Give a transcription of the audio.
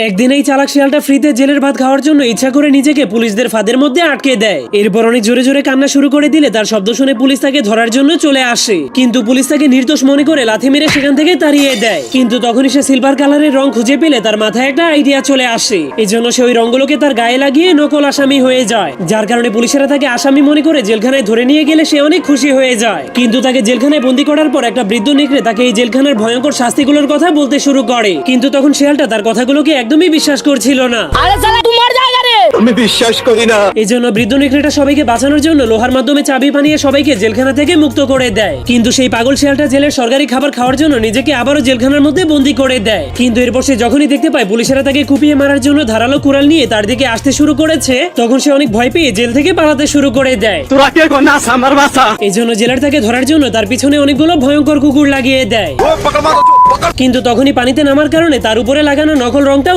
একদিন এই চালাক শিয়ালটা ফ্রিতে জেলের ভাত খাওয়ার জন্য ইচ্ছা করে নিজেকে পুলিশদের ফাঁদের মধ্যে আটকে দেয়। এরপর অনেক জোরে জোরে কান্না শুরু করে দিলে তার শব্দ শুনে পুলিশ তাকে ধরার জন্য চলে আসে, কিন্তু পুলিশ তাকে নির্দোষ মনে করে লাথি মেরে সেখান থেকে তাড়িয়ে দেয়। কিন্তু তখনই সে সিলভার কালারের রং খুঁজে পেলে তার মাথায় একটা আইডিয়া চলে আসে। এই জন্য সে ওই রঙগুলোকে তার গায়ে লাগিয়ে নকল আসামি হয়ে যায়, যার কারণে পুলিশেরা তাকে আসামি মনে করে জেলখানায় ধরে নিয়ে গেলে সে অনেক খুশি হয়ে যায়। কিন্তু তাকে জেলখানায় বন্দি করার পর একটা বৃদ্ধ নেকড়ে তাকে এই জেলখানার ভয়ঙ্কর শাস্তিগুলোর কথা বলতে শুরু করে, কিন্তু তখন শিয়ালটা তার কথাগুলোকে একদমই বিশ্বাস করছিল না। আরে শালা তোমার জায়গা রে, আমি বিশ্বাস করি না। এই জন্য বৃদ্ধ নেকড়েটা সবাইকে বাঁচানোর জন্য লোহার মাধ্যমে চাবি বানিয়ে সবাইকে জেলখানা থেকে মুক্ত করে দেয়। কিন্তু সেই পাগল শিয়ালটা জেলের সরকারি খাবার খাওয়ার জন্য নিজেকে আবারও জেলখানার মধ্যে বন্দি করে দেয়। কিন্তু এরপর সে যখনই দেখতে পায় পুলিশেরা তাকে কুপিয়ে মারার জন্য ধারালো কুড়াল নিয়ে তার দিকে আসতে শুরু করেছে, তখন সে অনেক ভয় পেয়ে জেল থেকে পালাতে শুরু করে দেয়। তোরা কে কোনাস আমার বাসা? এই জন্য জেলার তাকে ধরার জন্য তার পিছনে অনেকগুলো ভয়ঙ্কর কুকুর লাগিয়ে দেয়। কিন্তু তখনই পানিতে নামার কারণে তার উপরে লাগানো নকল রংটা